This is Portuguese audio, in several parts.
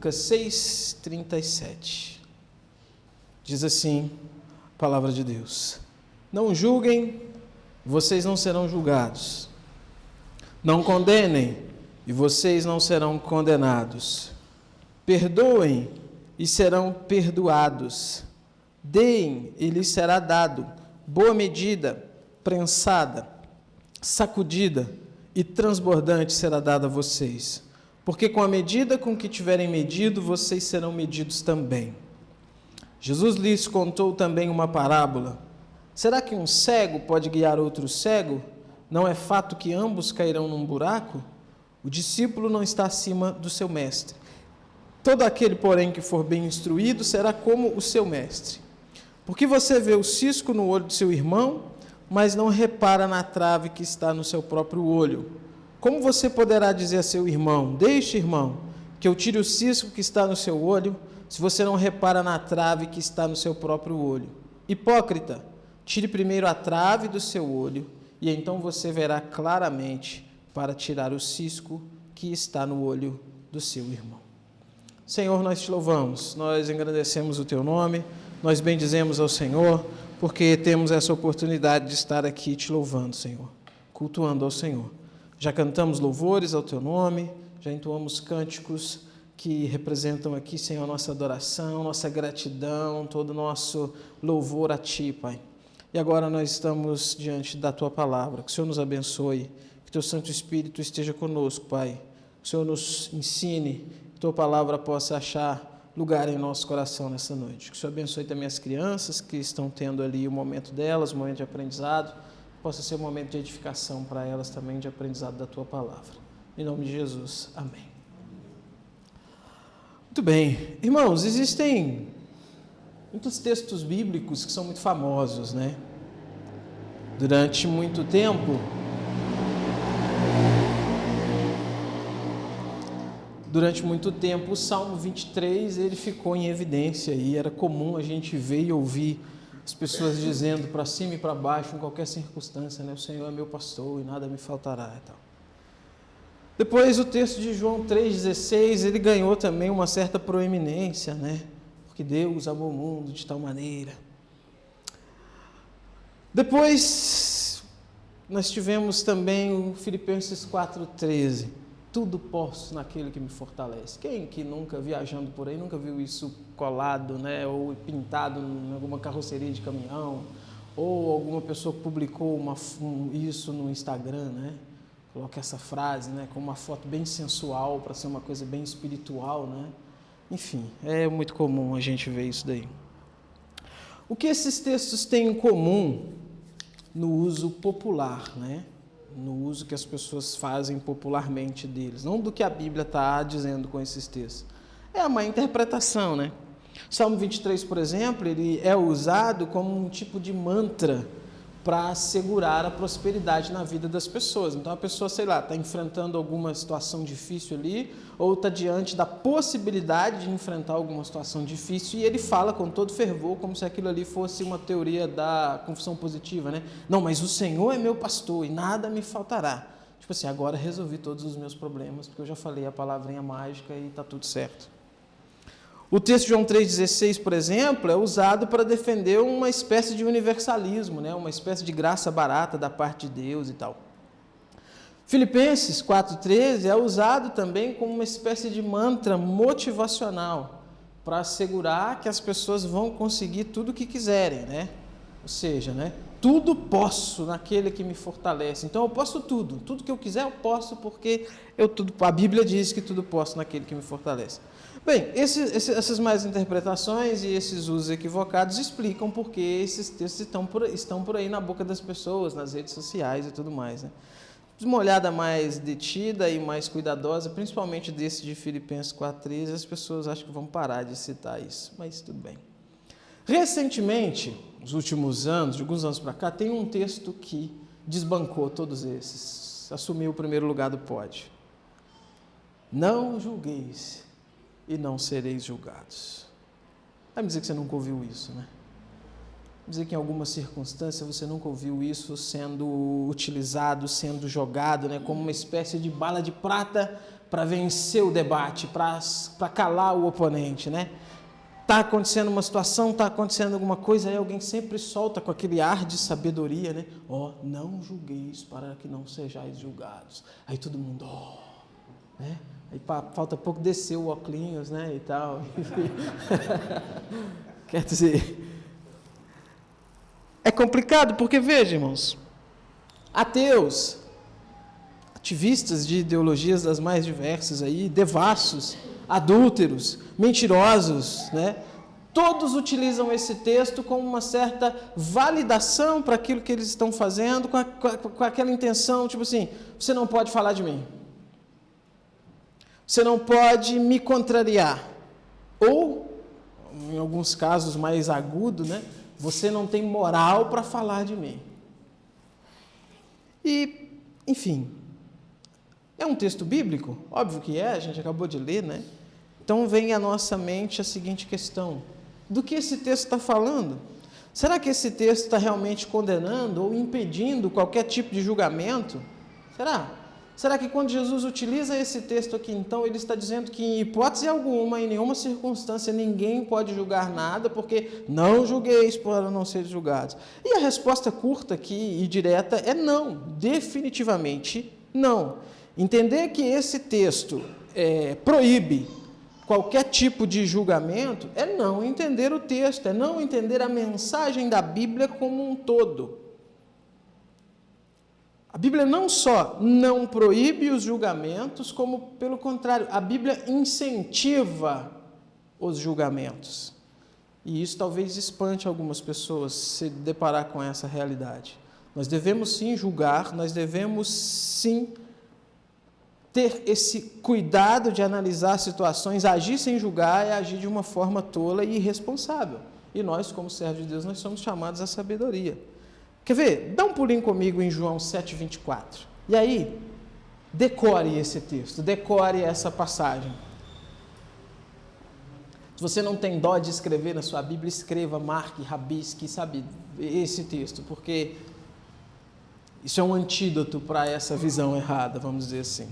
Lucas 6:37. Diz assim a palavra de Deus: Não julguem, vocês não serão julgados. Não condenem, e vocês não serão condenados. Perdoem, e serão perdoados. Deem, e lhes será dado. Boa medida, prensada, sacudida e transbordante será dada a vocês. Porque com a medida com que tiverem medido, vocês serão medidos também. Jesus lhes contou também uma parábola. Será que um cego pode guiar outro cego? Não é fato que ambos cairão num buraco? O discípulo não está acima do seu mestre. Todo aquele, porém, que for bem instruído, será como o seu mestre. Porque você vê o cisco no olho do seu irmão, mas não repara na trave que está no seu próprio olho? Como você poderá dizer a seu irmão: Deixe, irmão, que eu tire o cisco que está no seu olho, se você não repara na trave que está no seu próprio olho? Hipócrita, tire primeiro a trave do seu olho, e então você verá claramente para tirar o cisco que está no olho do seu irmão. Senhor, nós te louvamos, nós engrandecemos o teu nome, nós bendizemos ao Senhor, porque temos essa oportunidade de estar aqui te louvando, Senhor, cultuando ao Senhor. Já cantamos louvores ao teu nome, já entoamos cânticos que representam aqui, Senhor, a nossa adoração, nossa gratidão, todo o nosso louvor a ti, Pai. E agora nós estamos diante da tua palavra. Que o Senhor nos abençoe, que teu Santo Espírito esteja conosco, Pai. Que o Senhor nos ensine, que tua palavra possa achar lugar em nosso coração nessa noite. Que o Senhor abençoe também as crianças que estão tendo ali o momento delas, o momento de aprendizado. Possa ser um momento de edificação para elas também, de aprendizado da tua palavra. Em nome de Jesus. Amém. Muito bem. Irmãos, existem muitos textos bíblicos que são muito famosos, né? Durante muito tempo, o Salmo 23, ele ficou em evidência e era comum a gente ver e ouvir as pessoas dizendo para cima e para baixo, em qualquer circunstância, né? O Senhor é meu pastor e nada me faltará e tal. Depois o texto de João 3,16, ele ganhou também uma certa proeminência, né? Porque Deus amou o mundo de tal maneira. Depois, nós tivemos também o Filipenses 4,13. Tudo posso naquele que me fortalece. Quem que nunca, viajando por aí, nunca viu isso colado, né? Ou pintado em alguma carroceria de caminhão? Ou alguma pessoa publicou isso no Instagram, né? Coloca essa frase, né? Com uma foto bem sensual, para ser uma coisa bem espiritual, né? Enfim, é muito comum a gente ver isso daí. O que esses textos têm em comum no uso popular, né? No uso que as pessoas fazem popularmente deles, não do que a Bíblia está dizendo com esses textos. É a má interpretação, né? O Salmo 23, por exemplo, ele é usado como um tipo de mantra para assegurar a prosperidade na vida das pessoas. Então a pessoa, sei lá, está enfrentando alguma situação difícil ali, ou está diante da possibilidade de enfrentar alguma situação difícil, e ele fala com todo fervor, como se aquilo ali fosse uma teoria da confissão positiva, né? Não, mas o Senhor é meu pastor e nada me faltará. Tipo assim, agora resolvi todos os meus problemas, porque eu já falei a palavrinha mágica e está tudo certo. O texto de João 3,16, por exemplo, é usado para defender uma espécie de universalismo, né? Uma espécie de graça barata da parte de Deus e tal. Filipenses 4,13 é usado também como uma espécie de mantra motivacional para assegurar que as pessoas vão conseguir tudo o que quiserem, né? Ou seja, né? Tudo posso naquele que me fortalece. Então eu posso tudo que eu quiser eu posso, porque a Bíblia diz que tudo posso naquele que me fortalece. Bem, essas más interpretações e esses usos equivocados explicam por que esses textos estão por aí na boca das pessoas, nas redes sociais e tudo mais, né? Uma olhada mais detida e mais cuidadosa, principalmente desse de Filipenses 4,13, as pessoas acham que vão parar de citar isso, mas tudo bem. Recentemente, nos últimos anos, de alguns anos para cá, tem um texto que desbancou todos esses, assumiu o primeiro lugar do pódio. Não julgueis e não sereis julgados. Vai me dizer que você nunca ouviu isso, né? dizer que em alguma circunstância você nunca ouviu isso sendo utilizado, sendo jogado, né, como uma espécie de bala de prata para vencer o debate, para calar o oponente, né? Está acontecendo uma situação, está acontecendo alguma coisa, aí alguém sempre solta com aquele ar de sabedoria, né? Não julgueis para que não sejais julgados. Aí todo mundo, né? Aí falta pouco descer o óculos, né, e tal. Quer dizer, é complicado porque, veja, irmãos, ateus, ativistas de ideologias das mais diversas aí, devassos, adúlteros, mentirosos, né? Todos utilizam esse texto como uma certa validação para aquilo que eles estão fazendo, com aquela intenção, tipo assim, você não pode falar de mim. Você não pode me contrariar. Ou, em alguns casos mais agudos, né? Você não tem moral para falar de mim. E, enfim, é um texto bíblico? Óbvio que é, a gente acabou de ler, né? Então vem à nossa mente a seguinte questão: do que esse texto está falando? Será que esse texto está realmente condenando ou impedindo qualquer tipo de julgamento? Será? Será que quando Jesus utiliza esse texto aqui, então, ele está dizendo que em hipótese alguma, em nenhuma circunstância, ninguém pode julgar nada, porque não julgueis para não ser julgados? E a resposta curta aqui e direta é não, definitivamente não. Entender que esse texto proíbe qualquer tipo de julgamento é não entender o texto, é não entender a mensagem da Bíblia como um todo. A Bíblia não só não proíbe os julgamentos, como, pelo contrário, a Bíblia incentiva os julgamentos. E isso talvez espante algumas pessoas se deparar com essa realidade. Nós devemos sim julgar, nós devemos sim ter esse cuidado de analisar situações. Agir sem julgar é agir de uma forma tola e irresponsável. E nós, como servos de Deus, nós somos chamados à sabedoria. Quer ver? Dá um pulinho comigo em João 7,24. E aí, decore esse texto, decore essa passagem. Se você não tem dó de escrever na sua Bíblia, escreva, marque, rabisque, sabe, esse texto, porque isso é um antídoto para essa visão errada, vamos dizer assim.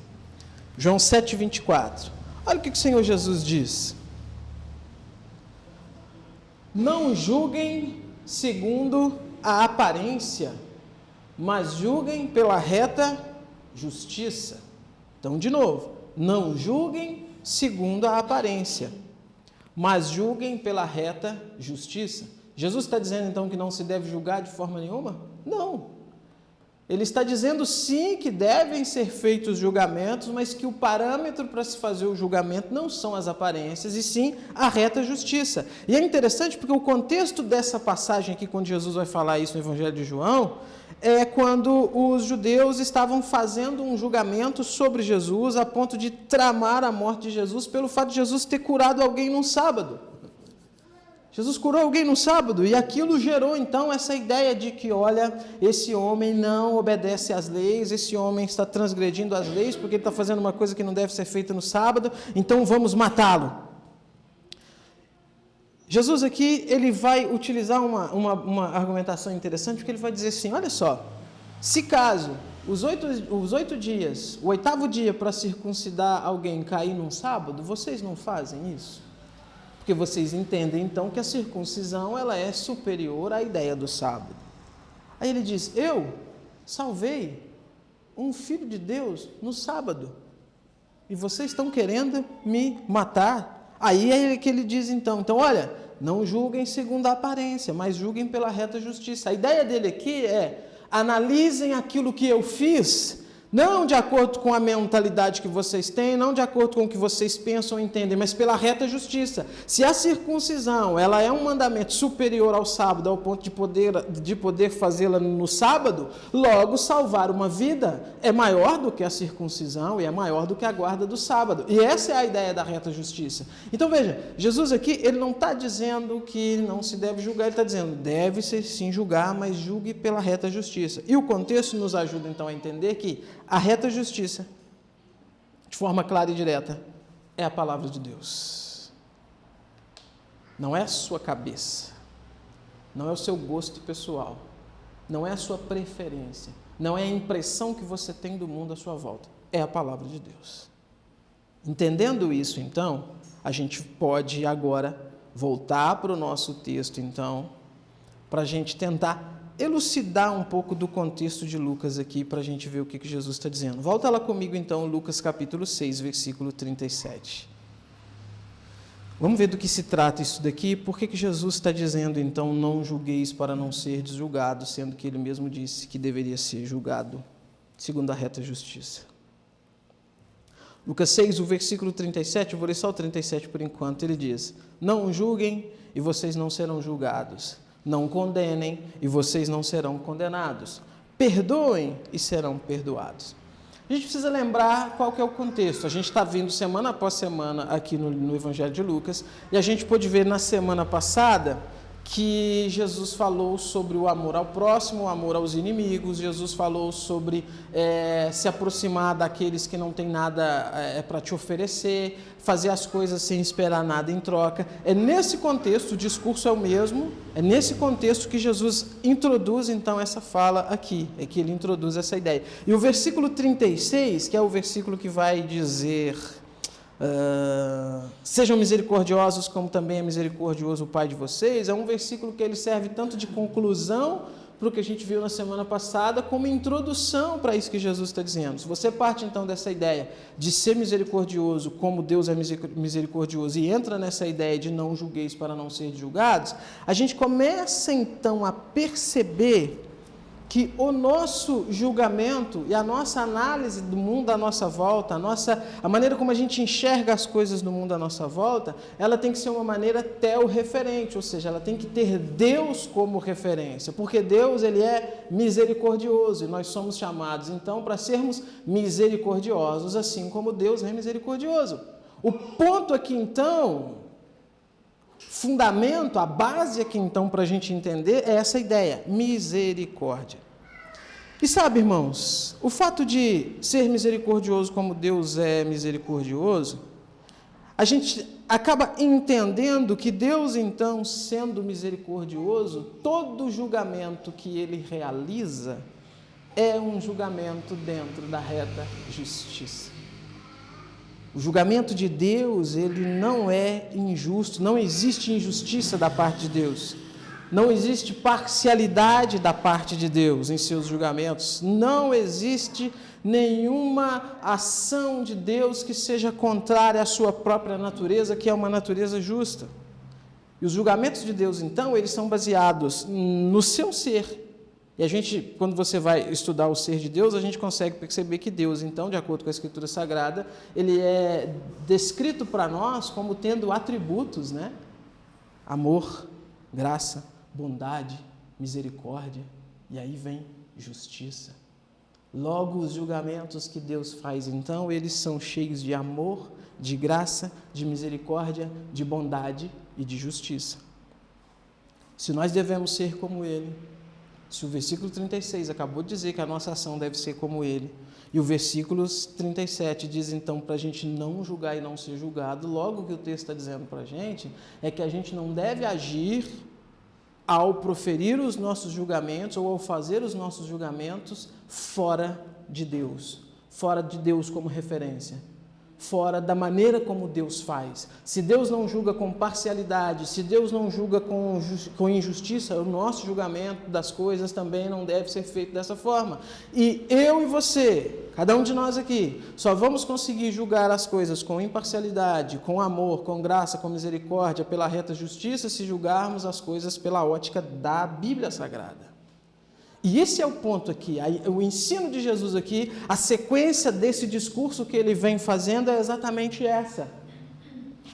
João 7,24. Olha o que o Senhor Jesus diz. Não julguem segundo a aparência, mas julguem pela reta justiça. Então, de novo, não julguem segundo a aparência, mas julguem pela reta justiça. Jesus está dizendo, então, que não se deve julgar de forma nenhuma? Não. Ele está dizendo, sim, que devem ser feitos julgamentos, mas que o parâmetro para se fazer o julgamento não são as aparências, e sim a reta justiça. E é interessante porque o contexto dessa passagem aqui, quando Jesus vai falar isso no Evangelho de João, é quando os judeus estavam fazendo um julgamento sobre Jesus, a ponto de tramar a morte de Jesus, pelo fato de Jesus ter curado alguém num sábado. Jesus curou alguém no sábado, e aquilo gerou então essa ideia de que, olha, esse homem não obedece às leis, esse homem está transgredindo as leis, porque ele está fazendo uma coisa que não deve ser feita no sábado, então vamos matá-lo. Jesus aqui, ele vai utilizar uma argumentação interessante, porque ele vai dizer assim, olha só, se caso os 8 dias, o 8º dia para circuncidar alguém cair num sábado, vocês não fazem isso? Porque vocês entendem, então, que a circuncisão ela é superior à ideia do sábado. Aí ele diz, eu salvei um filho de Deus no sábado, e vocês estão querendo me matar. Aí é que ele diz, então, olha, não julguem segundo a aparência, mas julguem pela reta justiça. A ideia dele aqui é, analisem aquilo que eu fiz, não de acordo com a mentalidade que vocês têm, não de acordo com o que vocês pensam ou entendem, mas pela reta justiça. Se a circuncisão ela é um mandamento superior ao sábado, ao ponto de poder fazê-la no sábado, logo salvar uma vida é maior do que a circuncisão e é maior do que a guarda do sábado. E essa é a ideia da reta justiça. Então veja, Jesus aqui ele não está dizendo que não se deve julgar, ele está dizendo, deve-se sim julgar, mas julgue pela reta justiça. E o contexto nos ajuda então a entender que a reta justiça, de forma clara e direta, é a palavra de Deus. Não é a sua cabeça. não é o seu gosto pessoal, não é a sua preferência, não é a impressão que você tem do mundo à sua volta, é a palavra de Deus. Entendendo isso, então, a gente pode agora voltar para o nosso texto, então, para a gente tentar elucidar um pouco do contexto de Lucas aqui, para a gente ver o que Jesus está dizendo. Volta lá comigo, então, Lucas capítulo 6, versículo 37. Vamos ver do que se trata isso daqui, por que Jesus está dizendo, então, não julgueis para não ser julgados, sendo que ele mesmo disse que deveria ser julgado segundo a reta justiça. Lucas 6, o versículo 37, eu vou ler só o 37 por enquanto, ele diz: não julguem e vocês não serão julgados, não condenem e vocês não serão condenados, perdoem e serão perdoados. A gente precisa lembrar qual que é o contexto. A gente está vindo semana após semana aqui no Evangelho de Lucas, e a gente pôde ver na semana passada que Jesus falou sobre o amor ao próximo, o amor aos inimigos. Jesus falou sobre se aproximar daqueles que não têm nada para te oferecer, fazer as coisas sem esperar nada em troca. É nesse contexto, o discurso é o mesmo, é nesse contexto que Jesus introduz então essa fala aqui, é que ele introduz essa ideia. E o versículo 36, que é o versículo que vai dizer: sejam misericordiosos como também é misericordioso o Pai de vocês, é um versículo que ele serve tanto de conclusão para o que a gente viu na semana passada, como introdução para isso que Jesus está dizendo. Se você parte então dessa ideia de ser misericordioso como Deus é misericordioso e entra nessa ideia de não julgueis para não ser julgados, a gente começa então a perceber que o nosso julgamento e a nossa análise do mundo à nossa volta, a maneira como a gente enxerga as coisas no mundo à nossa volta, ela tem que ser uma maneira teorreferente, ou seja, ela tem que ter Deus como referência, porque Deus, ele é misericordioso e nós somos chamados, então, para sermos misericordiosos, assim como Deus é misericordioso. O ponto aqui, então, fundamento, a base aqui então para a gente entender é essa ideia, misericórdia. E sabe, irmãos, o fato de ser misericordioso como Deus é misericordioso, a gente acaba entendendo que Deus, então, sendo misericordioso, todo julgamento que ele realiza é um julgamento dentro da reta justiça. O julgamento de Deus, ele não é injusto, não existe injustiça da parte de Deus. Não existe parcialidade da parte de Deus em seus julgamentos. Não existe nenhuma ação de Deus que seja contrária à sua própria natureza, que é uma natureza justa. E os julgamentos de Deus, então, eles são baseados no seu ser. E a gente, quando você vai estudar o ser de Deus, a gente consegue perceber que Deus, então, de acordo com a Escritura Sagrada, ele é descrito para nós como tendo atributos, né? Amor, graça, bondade, misericórdia, e aí vem justiça. Logo, os julgamentos que Deus faz, então, eles são cheios de amor, de graça, de misericórdia, de bondade e de justiça. Se nós devemos ser como Ele, se o versículo 36 acabou de dizer que a nossa ação deve ser como Ele, e o versículo 37 diz então para a gente não julgar e não ser julgado, logo o que o texto está dizendo para a gente é que a gente não deve agir ao proferir os nossos julgamentos ou ao fazer os nossos julgamentos fora de Deus como referência, fora da maneira como Deus faz. Se Deus não julga com parcialidade, se Deus não julga com injustiça, o nosso julgamento das coisas também não deve ser feito dessa forma. E eu e você, cada um de nós aqui, só vamos conseguir julgar as coisas com imparcialidade, com amor, com graça, com misericórdia, pela reta justiça, se julgarmos as coisas pela ótica da Bíblia Sagrada. E esse é o ponto aqui, o ensino de Jesus aqui, a sequência desse discurso que ele vem fazendo é exatamente essa.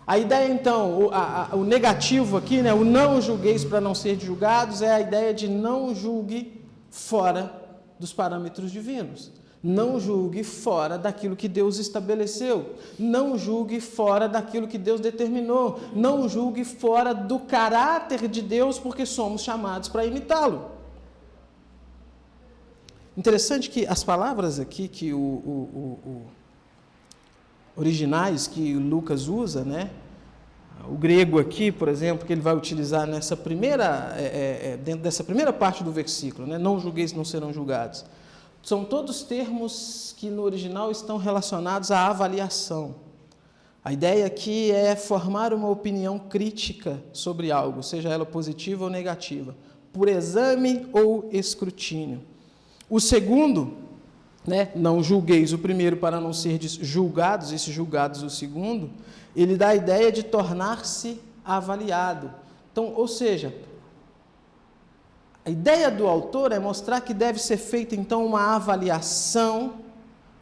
A ideia, então, o negativo aqui, né, o não julgueis para não ser julgados, é a ideia de não julgue fora dos parâmetros divinos. Não julgue fora daquilo que Deus estabeleceu. Não julgue fora daquilo que Deus determinou. Não julgue fora do caráter de Deus, porque somos chamados para imitá-lo. Interessante que as palavras aqui, que originais que Lucas usa, né? O grego aqui, por exemplo, que ele vai utilizar nessa primeira, dentro dessa primeira parte do versículo, né? Não julgueis, não serão julgados. São todos termos que no original estão relacionados à avaliação. A ideia aqui é formar uma opinião crítica sobre algo, seja ela positiva ou negativa, por exame ou escrutínio. O segundo, né, não julgueis o primeiro para não serdes julgados, esse julgados o segundo, ele dá a ideia de tornar-se avaliado. Então, ou seja, a ideia do autor é mostrar que deve ser feita então uma avaliação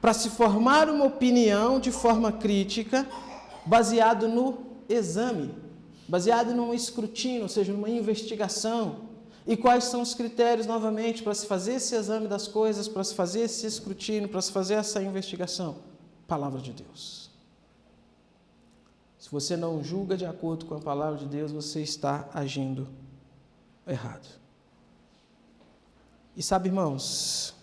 para se formar uma opinião de forma crítica, baseado no exame, baseado num escrutínio, ou seja, numa investigação. E quais são os critérios, novamente, para se fazer esse exame das coisas, para se fazer esse escrutínio, para se fazer essa investigação? Palavra de Deus. Se você não julga de acordo com a palavra de Deus, você está agindo errado. E sabe, irmãos,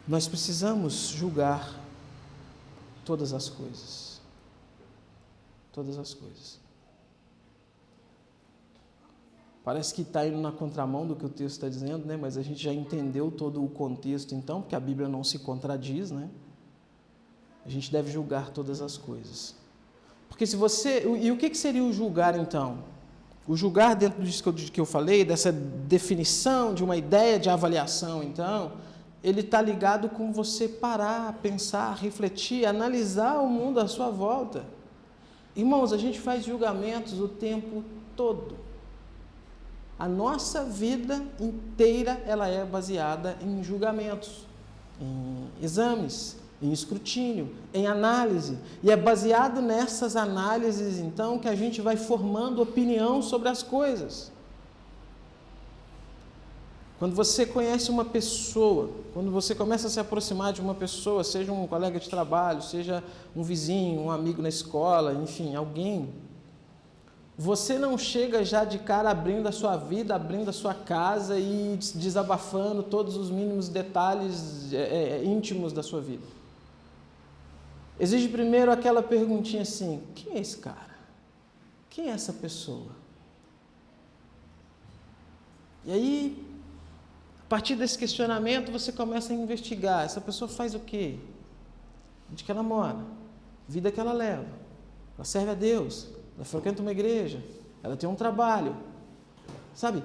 nós precisamos julgar todas as coisas. Todas as coisas. Parece que está indo na contramão do que o texto está dizendo, né? Mas a gente já entendeu todo o contexto, então, porque a Bíblia não se contradiz, né? A gente deve julgar todas as coisas. Porque se você... E o que seria o julgar, então? O julgar, dentro disso que eu falei, dessa definição de uma ideia de avaliação, então, ele está ligado com você parar, pensar, refletir, analisar o mundo à sua volta. Irmãos, a gente faz julgamentos o tempo todo. A nossa vida inteira, ela é baseada em julgamentos, em exames, em escrutínio, em análise. E é baseado nessas análises, então, que a gente vai formando opinião sobre as coisas. Quando você conhece uma pessoa, quando você começa a se aproximar de uma pessoa, seja um colega de trabalho, seja um vizinho, um amigo na escola, enfim, alguém, você não chega já de cara abrindo a sua vida, abrindo a sua casa e desabafando todos os mínimos detalhes íntimos da sua vida. Exige primeiro aquela perguntinha assim: quem é esse cara? Quem é essa pessoa? E aí, a partir desse questionamento, você começa a investigar. Essa pessoa faz o quê? Onde que ela mora? Vida que ela leva? Ela serve a Deus? Ela frequenta uma igreja? Ela tem um trabalho? Sabe?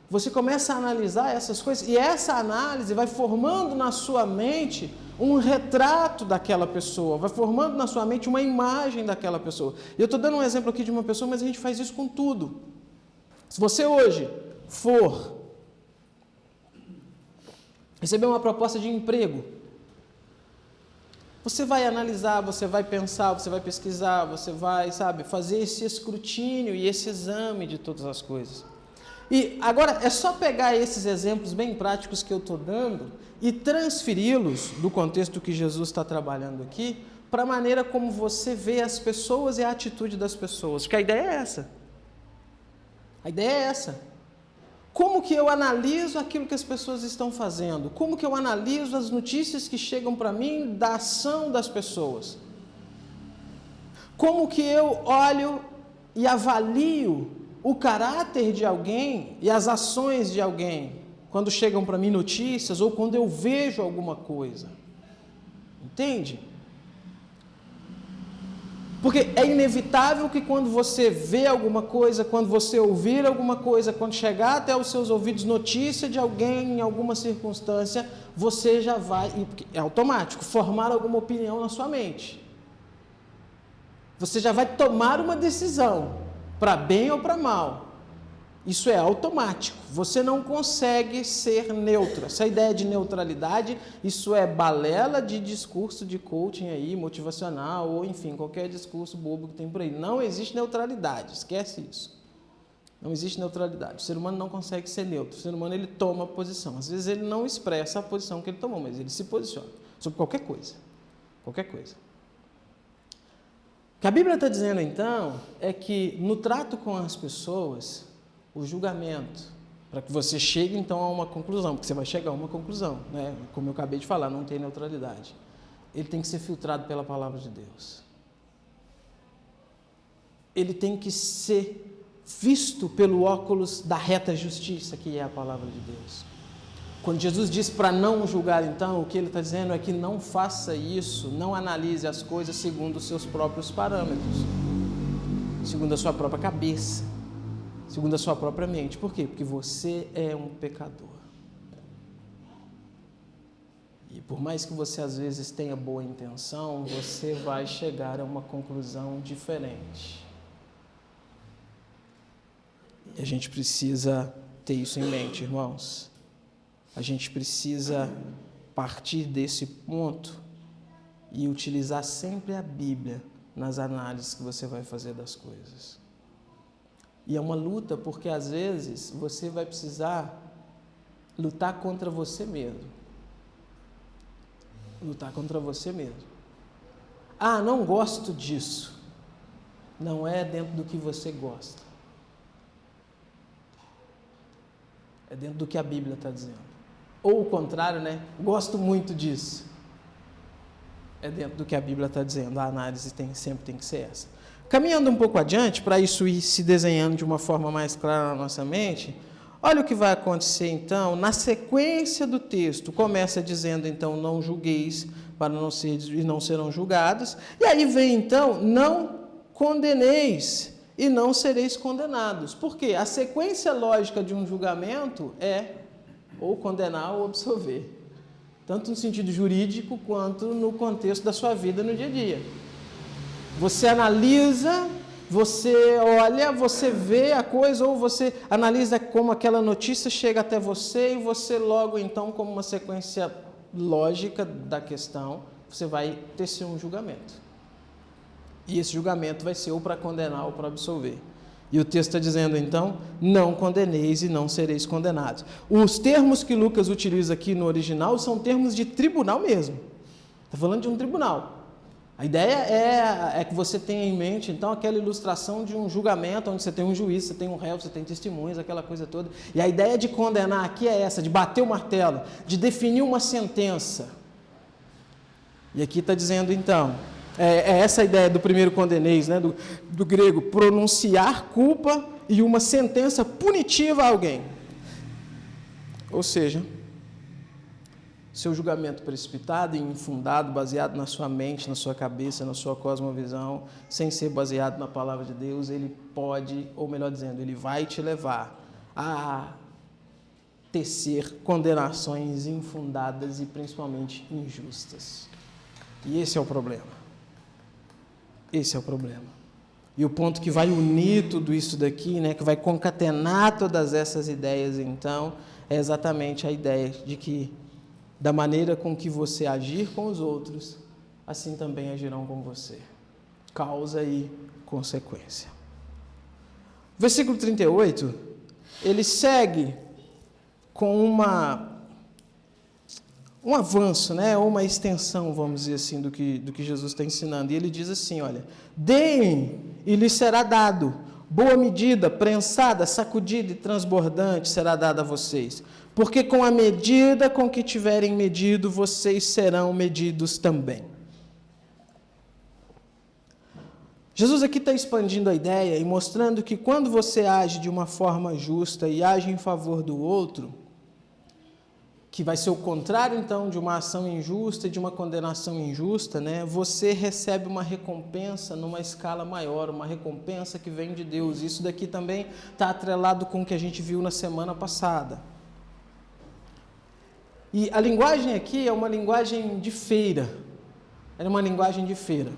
Você começa a analisar essas coisas e essa análise vai formando na sua mente um retrato daquela pessoa, vai formando na sua mente uma imagem daquela pessoa. E eu estou dando um exemplo aqui de uma pessoa, mas a gente faz isso com tudo. Se você hoje for receber uma proposta de emprego, você vai analisar, você vai pensar, você vai pesquisar, você vai, fazer esse escrutínio e esse exame de todas as coisas. E agora é só pegar esses exemplos bem práticos que eu estou dando e transferi-los do contexto que Jesus está trabalhando aqui para a maneira como você vê as pessoas e a atitude das pessoas. Porque a ideia é essa. A ideia é essa. Como que eu analiso aquilo que as pessoas estão fazendo? Como que eu analiso as notícias que chegam para mim da ação das pessoas? Como que eu olho e avalio o caráter de alguém e as ações de alguém quando chegam para mim notícias ou quando eu vejo alguma coisa? Entende? Porque é inevitável que quando você vê alguma coisa, quando você ouvir alguma coisa, quando chegar até os seus ouvidos notícia de alguém em alguma circunstância, você já vai, é automático, formar alguma opinião na sua mente. Você já vai tomar uma decisão, para bem ou para mal. Isso é automático. Você não consegue ser neutro. Essa ideia de neutralidade, isso é balela de discurso de coaching aí, motivacional, ou enfim, qualquer discurso bobo que tem por aí. Não existe neutralidade, esquece isso. Não existe neutralidade. O ser humano não consegue ser neutro. O ser humano, ele toma posição. Às vezes ele não expressa a posição que ele tomou, mas ele se posiciona sobre qualquer coisa. Qualquer coisa. O que a Bíblia está dizendo, então, é que no trato com as pessoas, o julgamento, para que você chegue, então, a uma conclusão, porque você vai chegar a uma conclusão, né? Como eu acabei de falar, não tem neutralidade. Ele tem que ser filtrado pela palavra de Deus. ele tem que ser visto pelo óculos da reta justiça, que é a palavra de Deus. Quando Jesus diz para não julgar, então, o que ele está dizendo é que não faça isso, não analise as coisas segundo os seus próprios parâmetros, segundo a sua própria cabeça, segundo a sua própria mente. Por quê? Porque você é um pecador. E por mais que você às vezes tenha boa intenção, você vai chegar a uma conclusão diferente. E a gente precisa ter isso em mente, irmãos. A gente precisa partir desse ponto e utilizar sempre a Bíblia nas análises que você vai fazer das coisas. E é uma luta porque às vezes você vai precisar lutar contra você mesmo. Lutar contra você mesmo. Ah, não gosto disso. Não é dentro do que você gosta. É dentro do que a Bíblia está dizendo. Ou o contrário, né? Gosto muito disso. É dentro do que a Bíblia está dizendo. A análise sempre tem que ser essa. Caminhando um pouco adiante, para isso ir se desenhando de uma forma mais clara na nossa mente, olha o que vai acontecer então, na sequência do texto, começa dizendo então, não julgueis, para não serão julgados, e aí vem então, não condeneis, e não sereis condenados. Por quê? A sequência lógica de um julgamento é ou condenar ou absolver, tanto no sentido jurídico quanto no contexto da sua vida no dia a dia. Você analisa, você olha, você vê a coisa, ou você analisa como aquela notícia chega até você e você logo então, como uma sequência lógica da questão, você vai tecer um julgamento. E esse julgamento vai ser ou para condenar ou para absolver. E o texto está dizendo então, não condeneis e não sereis condenados. Os termos que Lucas utiliza aqui no original são termos de tribunal mesmo. Está falando de um tribunal. A ideia é que você tenha em mente, então, aquela ilustração de um julgamento, onde você tem um juiz, você tem um réu, você tem testemunhas, aquela coisa toda. E a ideia de condenar aqui é essa, de bater o martelo, de definir uma sentença. E aqui está dizendo, então, é essa a ideia do primeiro condeneis, né, do grego, pronunciar culpa e uma sentença punitiva a alguém. Ou seja, seu julgamento precipitado e infundado, baseado na sua mente, na sua cabeça, na sua cosmovisão, sem ser baseado na palavra de Deus, ele pode, ou melhor dizendo, ele vai te levar a tecer condenações infundadas e principalmente injustas. E esse é o problema. Esse é o problema. E o ponto que vai unir tudo isso daqui, né, que vai concatenar todas essas ideias, então, é exatamente a ideia de que da maneira com que você agir com os outros, assim também agirão com você. Causa e consequência. Versículo 38, ele segue com um avanço, né, ou uma extensão, vamos dizer assim, do que Jesus está ensinando. E ele diz assim, olha, deem e lhes será dado, boa medida, prensada, sacudida e transbordante será dada a vocês. Porque com a medida com que tiverem medido, vocês serão medidos também. Jesus aqui está expandindo a ideia e mostrando que quando você age de uma forma justa e age em favor do outro, que vai ser o contrário, então, de uma ação injusta e de uma condenação injusta, né? Você recebe uma recompensa numa escala maior, uma recompensa que vem de Deus. Isso daqui também está atrelado com o que a gente viu na semana passada. E a linguagem aqui é uma linguagem de feira. É uma linguagem de feira.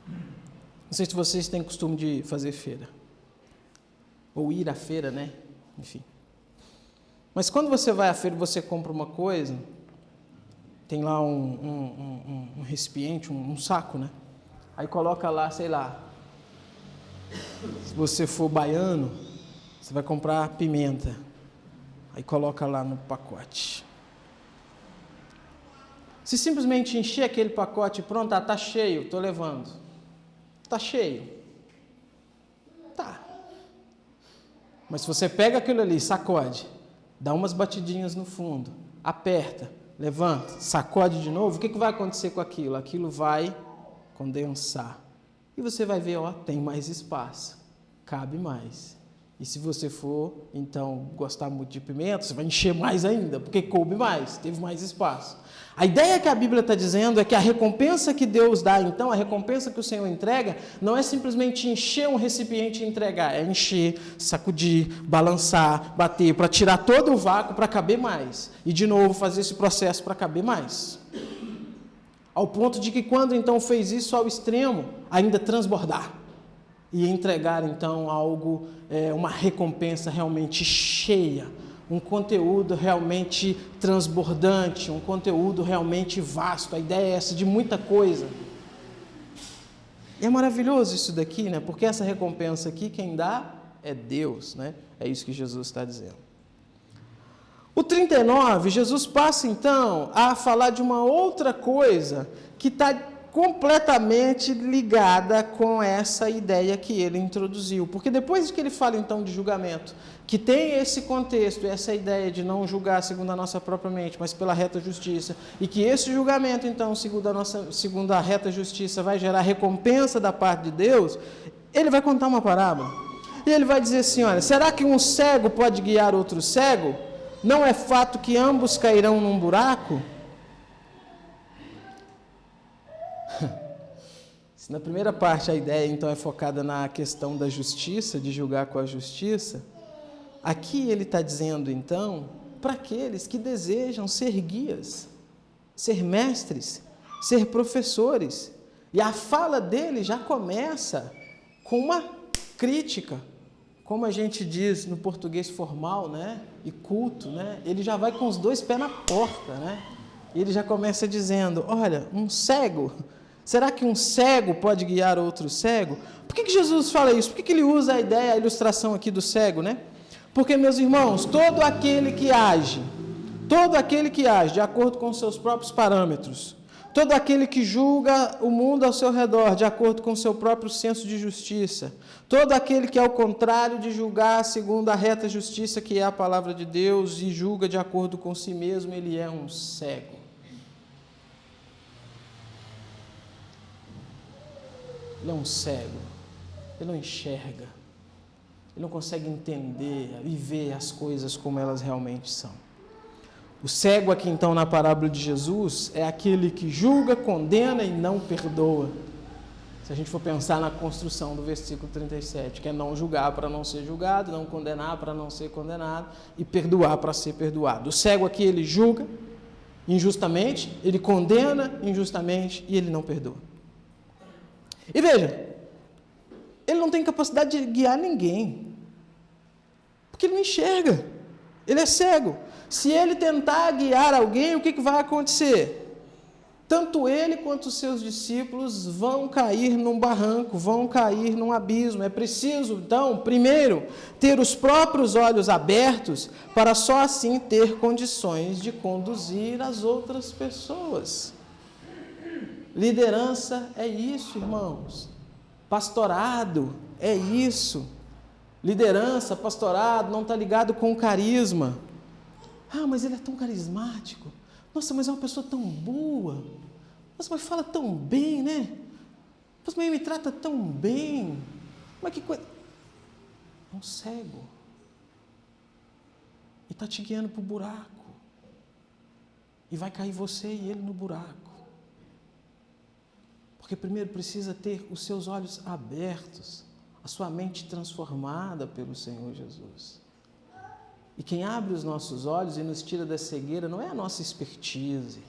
Não sei se vocês têm costume de fazer feira. Ou ir à feira, né? Enfim. Mas quando você vai à feira e você compra uma coisa, tem lá um recipiente, um saco, né? Aí coloca lá, sei lá, se você for baiano, você vai comprar pimenta. Aí coloca lá no pacote. Se simplesmente encher aquele pacote e pronto, tá cheio, estou levando. Tá cheio. Tá. Mas se você pega aquilo ali, sacode, dá umas batidinhas no fundo, aperta, levanta, sacode de novo, o que vai acontecer com aquilo? Aquilo vai condensar. e você vai ver, tem mais espaço, cabe mais. E se você for, então, gostar muito de pimenta, você vai encher mais ainda, porque coube mais, teve mais espaço. A ideia que a Bíblia está dizendo é que a recompensa que Deus dá, então, a recompensa que o Senhor entrega, não é simplesmente encher um recipiente e entregar, é encher, sacudir, balançar, bater, para tirar todo o vácuo para caber mais. E, de novo, fazer esse processo para caber mais. Ao ponto de que, quando então fez isso ao extremo, ainda transbordar. E entregar, então, algo, uma recompensa realmente cheia, um conteúdo realmente transbordante, um conteúdo realmente vasto. A ideia é essa, de muita coisa. E é maravilhoso isso daqui, né? Porque essa recompensa aqui, quem dá é Deus, né? É isso que Jesus está dizendo. O 39, Jesus passa, então, a falar de uma outra coisa que está completamente ligada com essa ideia que ele introduziu. Porque depois que ele fala, então, de julgamento, que tem esse contexto, essa ideia de não julgar segundo a nossa própria mente, mas pela reta justiça, e que esse julgamento, então, segundo a reta justiça, vai gerar recompensa da parte de Deus, ele vai contar uma parábola. E ele vai dizer assim, olha, será que um cego pode guiar outro cego? Não é fato que ambos cairão num buraco? Se na primeira parte a ideia então é focada na questão da justiça, de julgar com a justiça, aqui ele está dizendo então para aqueles que desejam ser guias, ser mestres, ser professores. E a fala dele já começa com uma crítica, como a gente diz no português formal, né, e culto, né, ele já vai com os dois pés na porta, né, e ele já começa dizendo, olha, um cego, será que um cego pode guiar outro cego? Por que Jesus fala isso? Por que ele usa a ideia, a ilustração aqui do cego, né? Porque, meus irmãos, todo aquele que age de acordo com seus próprios parâmetros, todo aquele que julga o mundo ao seu redor de acordo com o seu próprio senso de justiça, todo aquele que, ao contrário de julgar segundo a reta justiça, que é a palavra de Deus, e julga de acordo com si mesmo, ele é um cego. Ele é um cego. Ele não enxerga. Ele não consegue entender e ver as coisas como elas realmente são. O cego aqui, então, na parábola de Jesus, é aquele que julga, condena e não perdoa. Se a gente for pensar na construção do versículo 37, que é não julgar para não ser julgado, não condenar para não ser condenado e perdoar para ser perdoado. O cego aqui, ele julga injustamente, ele condena injustamente e ele não perdoa. E veja, ele não tem capacidade de guiar ninguém, porque ele não enxerga, ele é cego. Se ele tentar guiar alguém, o que vai acontecer? Tanto ele quanto os seus discípulos vão cair num barranco, vão cair num abismo. É preciso, então, primeiro, ter os próprios olhos abertos, para só assim ter condições de conduzir as outras pessoas. Liderança é isso, irmãos. Pastorado é isso. Liderança, pastorado, não está ligado com carisma. Ah, mas ele é tão carismático. Nossa, mas é uma pessoa tão boa. Nossa, mas fala tão bem, né? Nossa, mas ele me trata tão bem. Mas que coisa... É um cego. E está te guiando para o buraco. E vai cair você e ele no buraco. Porque primeiro precisa ter os seus olhos abertos, a sua mente transformada pelo Senhor Jesus. E quem abre os nossos olhos e nos tira da cegueira não é a nossa expertise,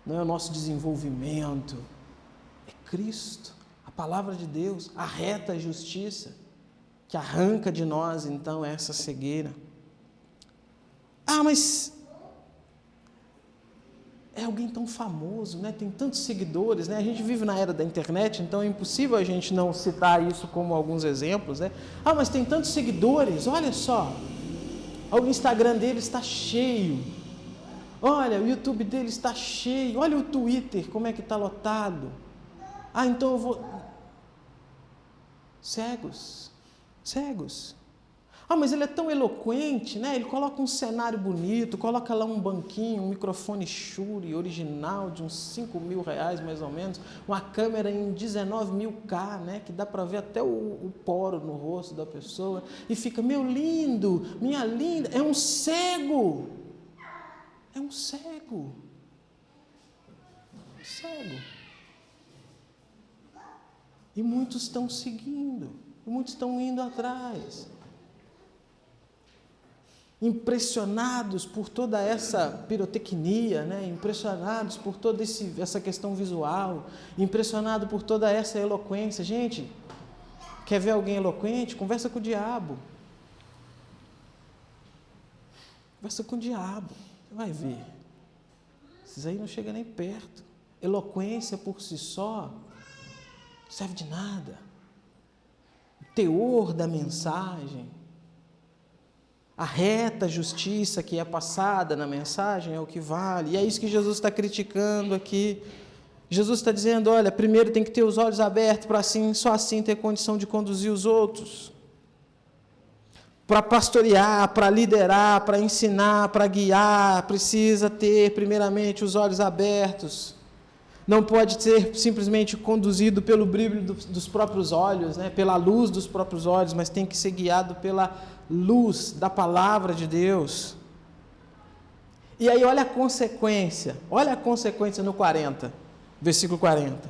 não é o nosso desenvolvimento, é Cristo, a palavra de Deus, a reta justiça, que arranca de nós então essa cegueira. Ah, mas é alguém tão famoso, né? Tem tantos seguidores, né? A gente vive na era da internet, então é impossível a gente não citar isso como alguns exemplos, né? Ah, mas tem tantos seguidores, olha só, o Instagram dele está cheio, olha, o YouTube dele está cheio, olha o Twitter, como é que está lotado. Ah, então eu vou... Cegos. Mas ele é tão eloquente, né? Ele coloca um cenário bonito, coloca lá um banquinho, um microfone Shure original de uns 5 mil reais mais ou menos, uma câmera em 19.000K, né? Que dá para ver até o poro no rosto da pessoa, e fica, meu lindo, minha linda, é um cego. É um cego. Cego. E muitos estão seguindo, e muitos estão indo atrás. Impressionados por toda essa pirotecnia, né? Impressionados por toda essa questão visual, impressionados por toda essa eloquência. Gente, quer ver alguém eloquente? Conversa com o diabo. Conversa com o diabo, você vai ver. Esses aí não chegam nem perto. Eloquência por si só não serve de nada. O teor da mensagem, a reta justiça que é passada na mensagem é o que vale. E é isso que Jesus está criticando aqui. Jesus está dizendo, olha, primeiro tem que ter os olhos abertos para assim, só assim ter condição de conduzir os outros. Para pastorear, para liderar, para ensinar, para guiar, precisa ter primeiramente os olhos abertos. Não pode ser simplesmente conduzido pelo brilho dos próprios olhos, né? Pela luz dos próprios olhos, mas tem que ser guiado pela luz da palavra de Deus. E aí olha a consequência no 40, versículo 40.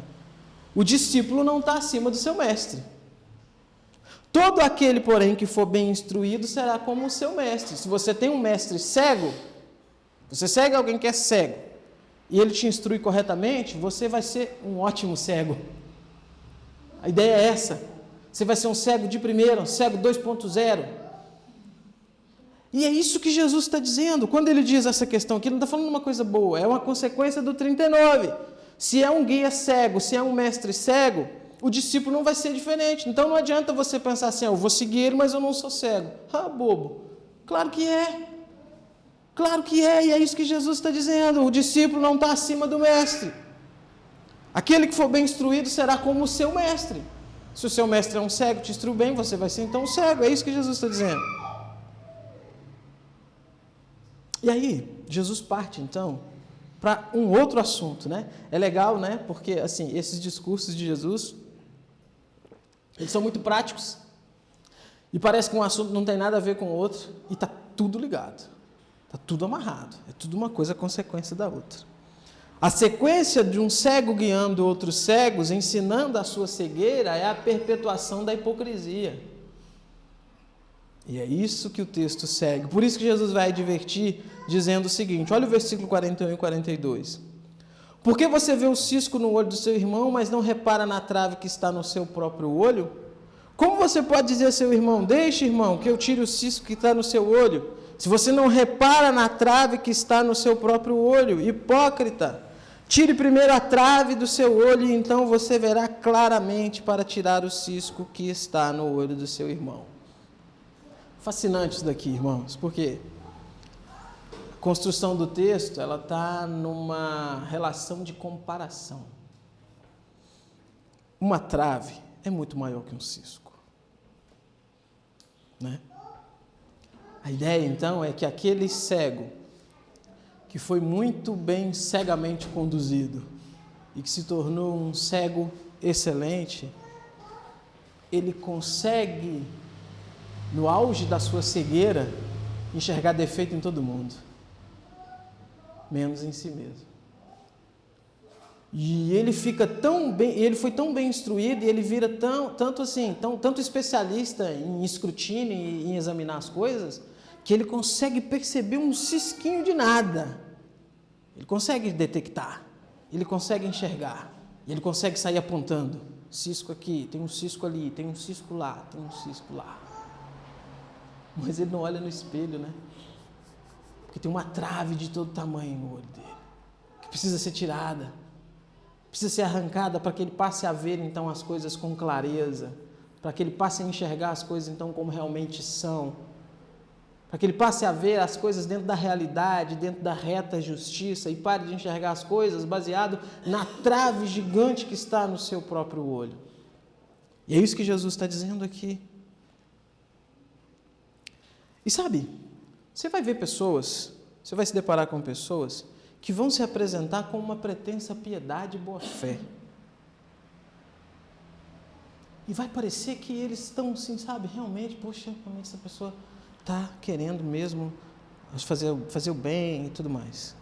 O discípulo não está acima do seu mestre. Todo aquele, porém, que for bem instruído será como o seu mestre. Se você tem um mestre cego, você segue alguém que é cego, e ele te instrui corretamente, você vai ser um ótimo cego. A ideia é essa. Você vai ser um cego de primeira, um cego 2.0. E é isso que Jesus está dizendo. Quando ele diz essa questão aqui, ele não está falando uma coisa boa, é uma consequência do 39. Se é um guia cego, se é um mestre cego, o discípulo não vai ser diferente. Então não adianta você pensar assim, eu vou seguir ele, mas eu não sou cego. Bobo. Claro que é. Claro que é, e é isso que Jesus está dizendo. O discípulo não está acima do mestre. Aquele que for bem instruído será como o seu mestre. Se o seu mestre é um cego, te instrui bem, você vai ser então um cego. É isso que Jesus está dizendo. E aí, Jesus parte então para um outro assunto, né? É legal, né? Porque assim, esses discursos de Jesus, eles são muito práticos. E parece que um assunto não tem nada a ver com o outro, e está tudo ligado. Está tudo amarrado, é tudo uma coisa consequência da outra. A sequência de um cego guiando outros cegos, ensinando a sua cegueira, é a perpetuação da hipocrisia. E é isso que o texto segue. Por isso que Jesus vai advertir, dizendo o seguinte, olha o versículo 41 e 42. Por que você vê o cisco no olho do seu irmão, mas não repara na trave que está no seu próprio olho? Como você pode dizer ao seu irmão, deixe, irmão, que eu tire o cisco que está no seu olho, se você não repara na trave que está no seu próprio olho? Hipócrita, tire primeiro a trave do seu olho, e então você verá claramente para tirar o cisco que está no olho do seu irmão. Fascinante isso daqui, irmãos, porque a construção do texto, ela está numa relação de comparação. Uma trave é muito maior que um cisco, né? A ideia, então, é que aquele cego, que foi muito bem cegamente conduzido e que se tornou um cego excelente, ele consegue, no auge da sua cegueira, enxergar defeito em todo mundo, menos em si mesmo. E ele fica tão bem, ele foi tão bem instruído, e ele vira tanto especialista em escrutínio e em examinar as coisas, que ele consegue perceber um cisquinho de nada. Ele consegue detectar, ele consegue enxergar, e ele consegue sair apontando. Cisco aqui, tem um cisco ali, tem um cisco lá, tem um cisco lá. Mas ele não olha no espelho, né? Porque tem uma trave de todo tamanho no olho dele, que precisa ser tirada, precisa ser arrancada para que ele passe a ver então as coisas com clareza, para que ele passe a enxergar as coisas então como realmente são, para que ele passe a ver as coisas dentro da realidade, dentro da reta justiça, e pare de enxergar as coisas baseado na trave gigante que está no seu próprio olho. E é isso que Jesus está dizendo aqui. E sabe, você vai ver pessoas, você vai se deparar com pessoas que vão se apresentar com uma pretensa piedade e boa fé. E vai parecer que eles estão assim, sabe, realmente essa pessoa está querendo mesmo fazer o bem e tudo mais.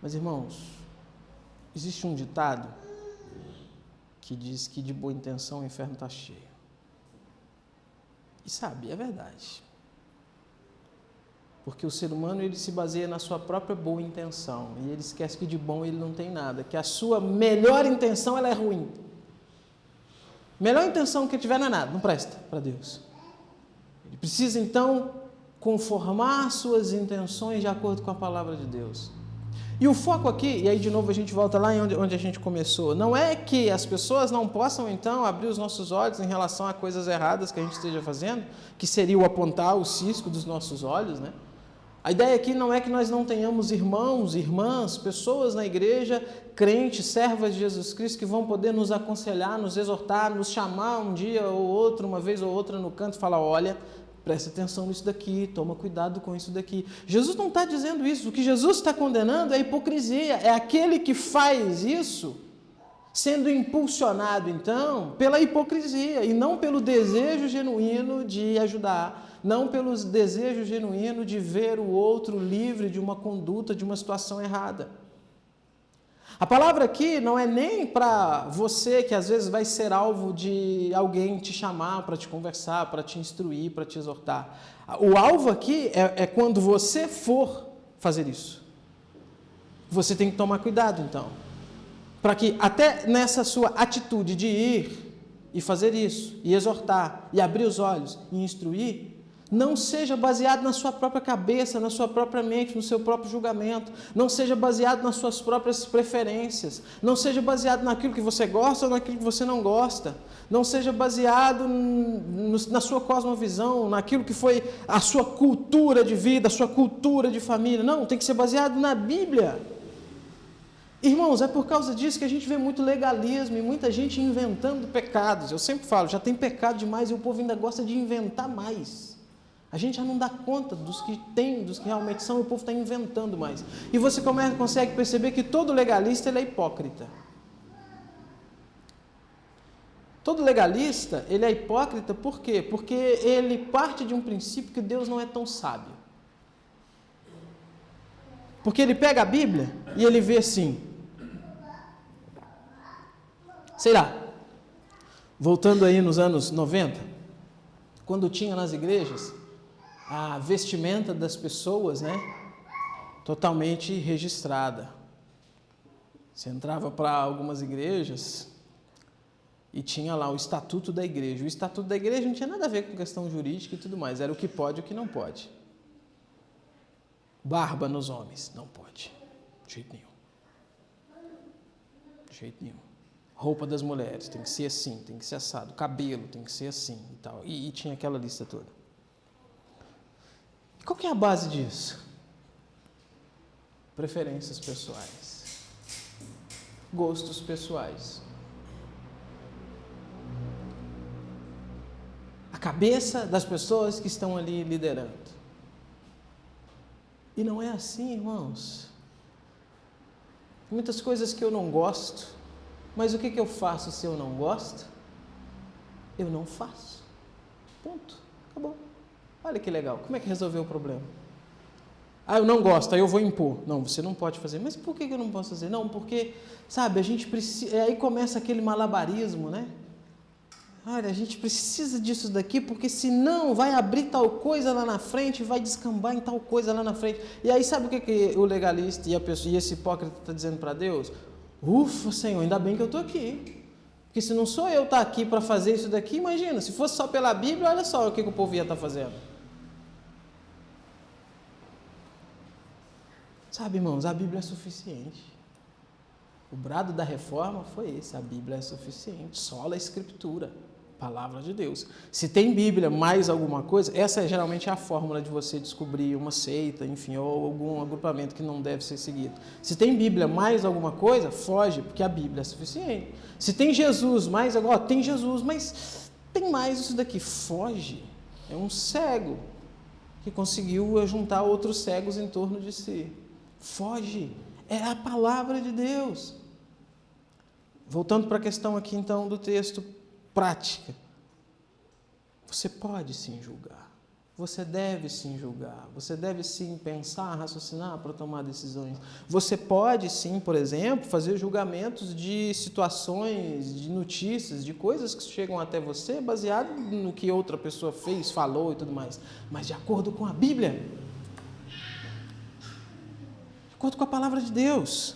Mas, irmãos, existe um ditado que diz que de boa intenção o inferno está cheio. E sabe, é verdade. Porque o ser humano, ele se baseia na sua própria boa intenção. E ele esquece que de bom ele não tem nada. Que a sua melhor intenção, ela é ruim. Melhor intenção que ele tiver não é nada, não presta para Deus. Ele precisa, então, conformar suas intenções de acordo com a palavra de Deus. E o foco aqui, e aí de novo a gente volta lá onde a gente começou, não é que as pessoas não possam, então, abrir os nossos olhos em relação a coisas erradas que a gente esteja fazendo, que seria o apontar o cisco dos nossos olhos, né? A ideia aqui não é que nós não tenhamos irmãos, irmãs, pessoas na igreja, crentes, servas de Jesus Cristo, que vão poder nos aconselhar, nos exortar, nos chamar um dia ou outro, uma vez ou outra no canto e falar, olha, presta atenção nisso daqui, toma cuidado com isso daqui. Jesus não está dizendo isso, o que Jesus está condenando é a hipocrisia, é aquele que faz isso sendo impulsionado, então, pela hipocrisia e não pelo desejo genuíno de ajudar, não pelo desejo genuíno de ver o outro livre de uma conduta, de uma situação errada. A palavra aqui não é nem para você que às vezes vai ser alvo de alguém te chamar para te conversar, para te instruir, para te exortar. O alvo aqui é quando você for fazer isso. Você tem que tomar cuidado, então, para que até nessa sua atitude de ir e fazer isso, e exortar, e abrir os olhos, e instruir, não seja baseado na sua própria cabeça, na sua própria mente, no seu próprio julgamento, não seja baseado nas suas próprias preferências, não seja baseado naquilo que você gosta ou naquilo que você não gosta, não seja baseado na sua cosmovisão, naquilo que foi a sua cultura de vida, a sua cultura de família, não, tem que ser baseado na Bíblia. Irmãos, é por causa disso que a gente vê muito legalismo e muita gente inventando pecados. Eu sempre falo, já tem pecado demais e o povo ainda gosta de inventar mais. A gente já não dá conta dos que tem, dos que realmente são, o povo está inventando mais. E você consegue perceber que todo legalista ele é hipócrita. Todo legalista ele é hipócrita por quê? Porque ele parte de um princípio que Deus não é tão sábio. Porque ele pega a Bíblia e ele vê assim, sei lá, voltando aí nos anos 90, quando tinha nas igrejas a vestimenta das pessoas, né, totalmente registrada. Você entrava para algumas igrejas e tinha lá o estatuto da igreja. O estatuto da igreja não tinha nada a ver com questão jurídica e tudo mais, era o que pode e o que não pode. Barba nos homens, não pode, de jeito nenhum. De jeito nenhum. Roupa das mulheres, tem que ser assim, tem que ser assado. Cabelo, tem que ser assim e tal. E tinha aquela lista toda. Qual que é a base disso? Preferências pessoais. Gostos pessoais. A cabeça das pessoas que estão ali liderando. E não é assim, irmãos. Muitas coisas que eu não gosto, mas o que eu faço se eu não gosto? Eu não faço. Ponto. Acabou. Olha que legal. Como é que resolveu o problema? Ah, eu não gosto, aí eu vou impor. Não, você não pode fazer. Mas por que eu não posso fazer? Não, porque, sabe, a gente precisa... Aí começa aquele malabarismo, né? Olha, a gente precisa disso daqui, porque senão vai abrir tal coisa lá na frente, vai descambar em tal coisa lá na frente. E aí sabe o que o legalista e esse hipócrita está dizendo para Deus? Ufa, Senhor, ainda bem que eu estou aqui. Porque se não sou eu estar aqui para fazer isso daqui, imagina, se fosse só pela Bíblia, olha só o que o povo ia estar fazendo. Sabe, irmãos, a Bíblia é suficiente. O brado da reforma foi esse, a Bíblia é suficiente, sola a Escritura, palavra de Deus. Se tem Bíblia mais alguma coisa, essa geralmente é a fórmula de você descobrir uma seita, enfim, ou algum agrupamento que não deve ser seguido. Se tem Bíblia mais alguma coisa, foge, porque a Bíblia é suficiente. Se tem Jesus mais agora, tem Jesus, mas tem mais isso daqui, foge. É um cego que conseguiu juntar outros cegos em torno de si. Foge. É a palavra de Deus. Voltando para a questão aqui, então, do texto, prática. Você pode sim julgar. Você deve sim julgar. Você deve sim pensar, raciocinar para tomar decisões. Você pode sim, por exemplo, fazer julgamentos de situações, de notícias, de coisas que chegam até você baseado no que outra pessoa fez, falou e tudo mais. Mas de acordo com a Bíblia. De acordo com a palavra de Deus.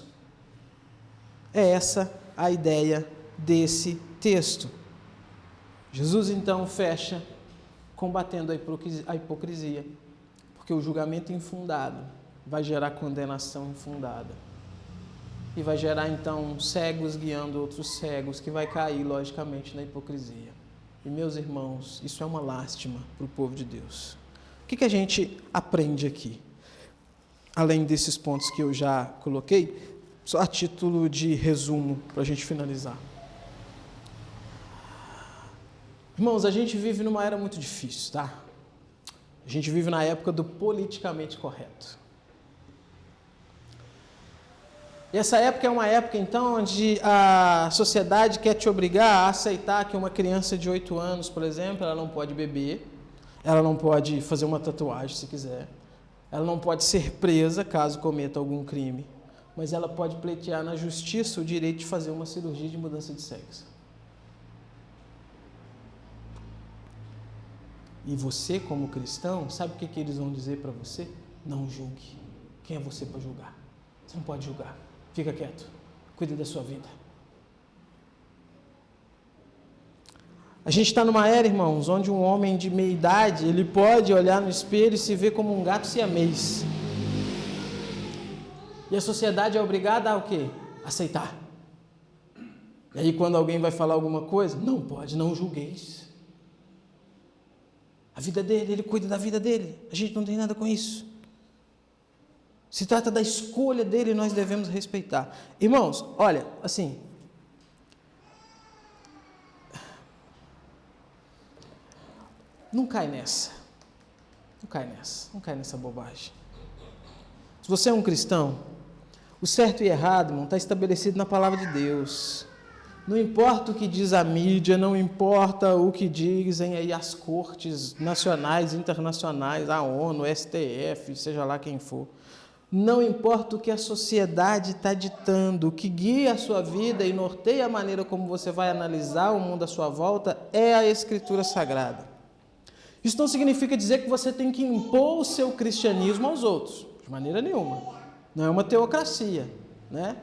É essa a ideia desse texto. Jesus então fecha combatendo a hipocrisia, porque o julgamento infundado vai gerar condenação infundada e vai gerar então cegos guiando outros cegos, que vai cair logicamente na hipocrisia. E meus irmãos, isso é uma lástima para o povo de Deus. O que a gente aprende aqui? Além desses pontos que eu já coloquei, só a título de resumo para a gente finalizar. Irmãos, a gente vive numa era muito difícil, tá? A gente vive na época do politicamente correto. E essa época é uma época, então, onde a sociedade quer te obrigar a aceitar que uma criança de 8 anos, por exemplo, ela não pode beber, ela não pode fazer uma tatuagem se quiser, ela não pode ser presa caso cometa algum crime, mas ela pode pleitear na justiça o direito de fazer uma cirurgia de mudança de sexo. E você, como cristão, sabe o que eles vão dizer para você? Não julgue. Quem é você para julgar? Você não pode julgar. Fica quieto. Cuida da sua vida. A gente está numa era, irmãos, onde um homem de meia idade, ele pode olhar no espelho e se ver como um gato siamês. E a sociedade é obrigada a o quê? Aceitar. E aí quando alguém vai falar alguma coisa, não pode, não julgueis. A vida dele, ele cuida da vida dele. A gente não tem nada com isso. Se trata da escolha dele, nós devemos respeitar. Irmãos, olha, assim, não cai nessa. Não cai nessa bobagem. Se você é um cristão, o certo e errado, irmão, está estabelecido na palavra de Deus. Não importa o que diz a mídia, não importa o que dizem aí as cortes nacionais, internacionais, a ONU, o STF, seja lá quem for. Não importa o que a sociedade está ditando, o que guia a sua vida e norteia a maneira como você vai analisar o mundo à sua volta, é a Escritura Sagrada. Isso não significa dizer que você tem que impor o seu cristianismo aos outros, de maneira nenhuma. Não é uma teocracia, né?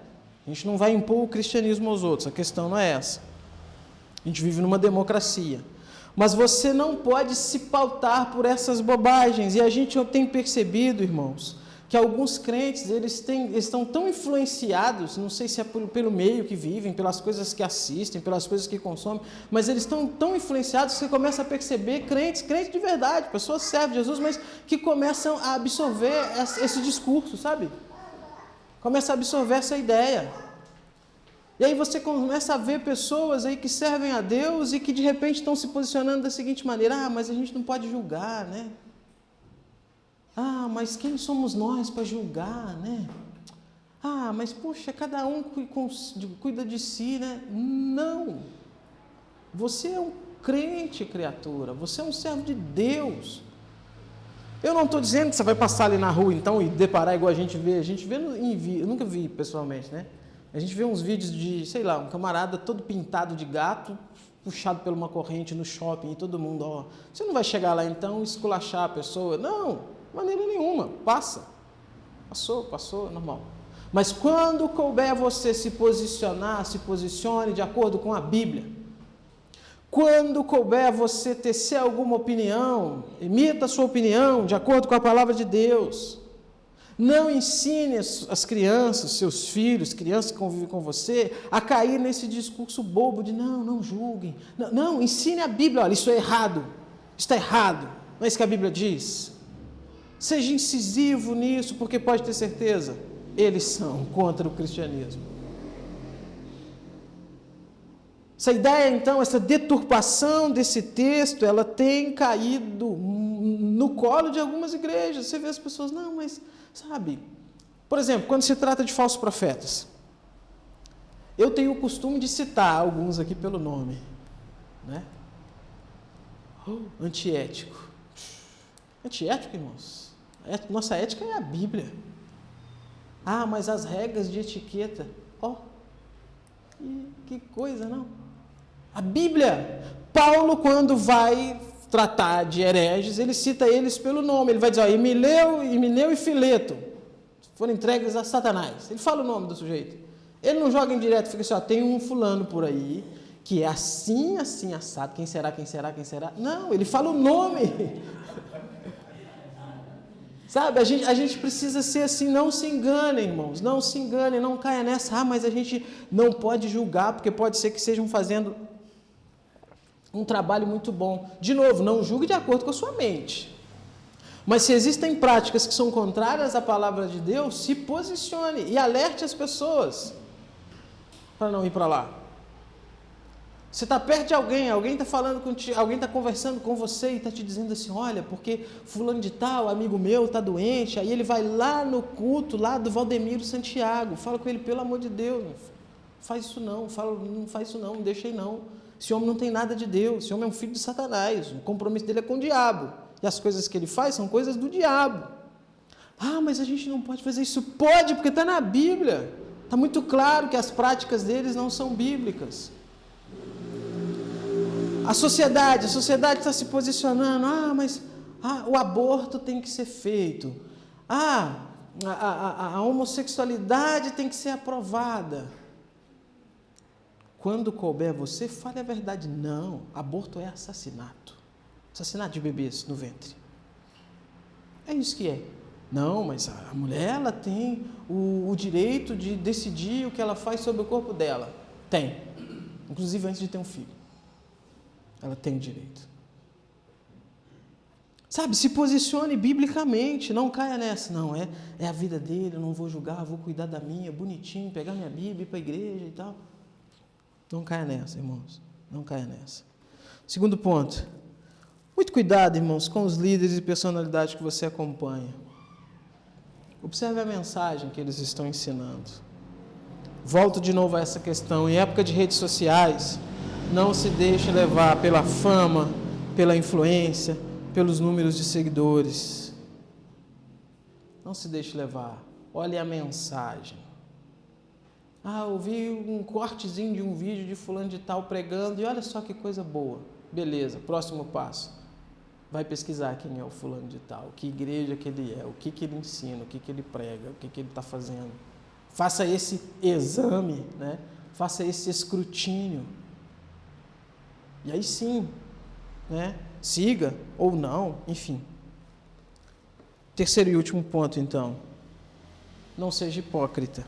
A gente não vai impor o cristianismo aos outros, a questão não é essa. A gente vive numa democracia. Mas você não pode se pautar por essas bobagens. E a gente tem percebido, irmãos, que alguns crentes, eles estão tão influenciados, não sei se é pelo meio que vivem, pelas coisas que assistem, pelas coisas que consomem, mas eles estão tão influenciados que você começa a perceber crentes de verdade, pessoas que servem Jesus, mas que começam a absorver esse discurso, sabe? Começa a absorver essa ideia. E aí você começa a ver pessoas aí que servem a Deus e que de repente estão se posicionando da seguinte maneira: mas a gente não pode julgar, né? Mas quem somos nós para julgar, né? Mas puxa, cada um cuida de si, né? Não! Você é um crente, criatura. Você é um servo de Deus. Eu não estou dizendo que você vai passar ali na rua, então, e deparar igual a gente vê. A gente vê em vídeo, eu nunca vi pessoalmente, né? A gente vê uns vídeos de, sei lá, um camarada todo pintado de gato, puxado por uma corrente no shopping, e todo mundo, você não vai chegar lá então e esculachar a pessoa. Não, de maneira nenhuma, passa. Passou, normal. Mas quando couber a você se posicionar, se posicione de acordo com a Bíblia. Quando couber a você tecer alguma opinião, emita a sua opinião de acordo com a palavra de Deus. Não ensine as crianças, seus filhos, crianças que convivem com você, a cair nesse discurso bobo de não julguem. Não, ensine a Bíblia. Olha, isso é errado, está errado. Não é isso que a Bíblia diz? Seja incisivo nisso, porque pode ter certeza, eles são contra o cristianismo. Essa ideia, então, essa deturpação desse texto, ela tem caído no colo de algumas igrejas. Você vê as pessoas, não, mas, sabe, por exemplo, quando se trata de falsos profetas, eu tenho o costume de citar alguns aqui pelo nome, né? Antiético. Antiético, irmãos? Nossa ética é a Bíblia. Ah, mas as regras de etiqueta, que coisa, não? A Bíblia, Paulo, quando vai tratar de hereges, ele cita eles pelo nome. Ele vai dizer, Himeneu e Fileto foram entregues a Satanás. Ele fala o nome do sujeito. Ele não joga em direto, fica assim, tem um fulano por aí, que é assim, assim, assado. Quem será? Não, ele fala o nome. Sabe, a gente precisa ser assim, não se enganem, irmãos, não se enganem, não caia nessa, mas a gente não pode julgar, porque pode ser que estejam fazendo um trabalho muito bom. De novo, não julgue de acordo com a sua mente. Mas se existem práticas que são contrárias à palavra de Deus, se posicione e alerte as pessoas para não ir para lá. Você está perto de alguém está falando contigo, alguém está conversando com você e está te dizendo assim, olha, porque fulano de tal, amigo meu, está doente, aí ele vai lá no culto, lá do Valdemiro Santiago, fala com ele, pelo amor de Deus, faz isso não, não faz isso não, deixa aí não. Esse homem não tem nada de Deus, esse homem é um filho de Satanás, o compromisso dele é com o diabo, e as coisas que ele faz são coisas do diabo. Ah, mas a gente não pode fazer isso. Pode, porque está na Bíblia, está muito claro que as práticas deles não são bíblicas. A sociedade está se posicionando, mas o aborto tem que ser feito, a homossexualidade tem que ser aprovada. Quando couber você, fale a verdade. Não, aborto é assassinato de bebês no ventre. É isso que é. Não, mas a mulher ela tem o direito de decidir o que ela faz sobre o corpo dela. Tem, inclusive antes de ter um filho. Ela tem o direito. Sabe, se posicione biblicamente, não caia nessa. Não, é a vida dele, eu não vou julgar, vou cuidar da minha, bonitinho, pegar minha Bíblia, ir para a igreja e tal. Não caia nessa, irmãos, não caia nessa. Segundo ponto, muito cuidado, irmãos, com os líderes e personalidades que você acompanha. Observe a mensagem que eles estão ensinando. Volto de novo a essa questão, em época de redes sociais, não se deixe levar pela fama, pela influência, pelos números de seguidores. Não se deixe levar. Olhe a mensagem. Ouvi um cortezinho de um vídeo de fulano de tal pregando e olha só que coisa boa. Beleza, próximo passo. Vai pesquisar quem é o fulano de tal, que igreja que ele é, o que ele ensina, o que ele prega, o que ele está fazendo. Faça esse exame, né? Faça esse escrutínio. E aí sim, né? Siga ou não, enfim. Terceiro e último ponto, então. Não seja hipócrita.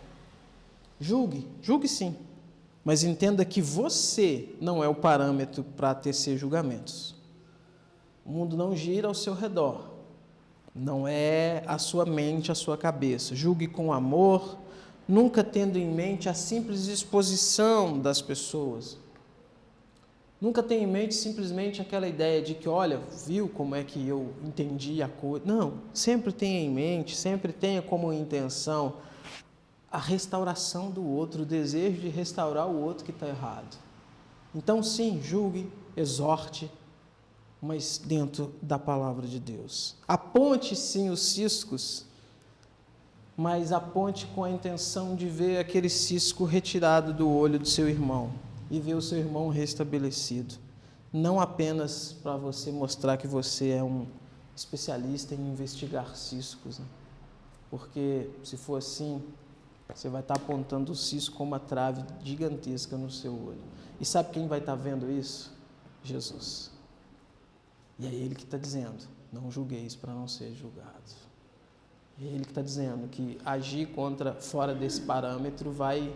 Julgue sim, mas entenda que você não é o parâmetro para tecer julgamentos. O mundo não gira ao seu redor, não é a sua mente, a sua cabeça. Julgue com amor, nunca tendo em mente a simples exposição das pessoas. Nunca tenha em mente simplesmente aquela ideia de que, olha, viu como é que eu entendi a coisa. Não, sempre tenha em mente, sempre tenha como intenção a restauração do outro, o desejo de restaurar o outro que está errado. Então, sim, julgue, exorte, mas dentro da palavra de Deus. Aponte, sim, os ciscos, mas aponte com a intenção de ver aquele cisco retirado do olho do seu irmão e ver o seu irmão restabelecido. Não apenas para você mostrar que você é um especialista em investigar ciscos, né? Porque, se for assim, você vai estar apontando o cisco com uma trave gigantesca no seu olho. E sabe quem vai estar vendo isso? Jesus. E é Ele que está dizendo, não julgueis para não ser julgados. É Ele que está dizendo que agir fora desse parâmetro vai,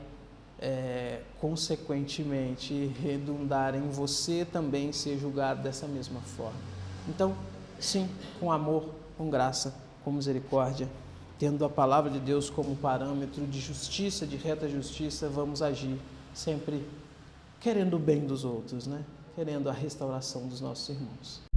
consequentemente, redundar em você também ser julgado dessa mesma forma. Então, sim, com amor, com graça, com misericórdia, tendo a palavra de Deus como parâmetro de justiça, de reta justiça, vamos agir sempre querendo o bem dos outros, né? Querendo a restauração dos nossos irmãos.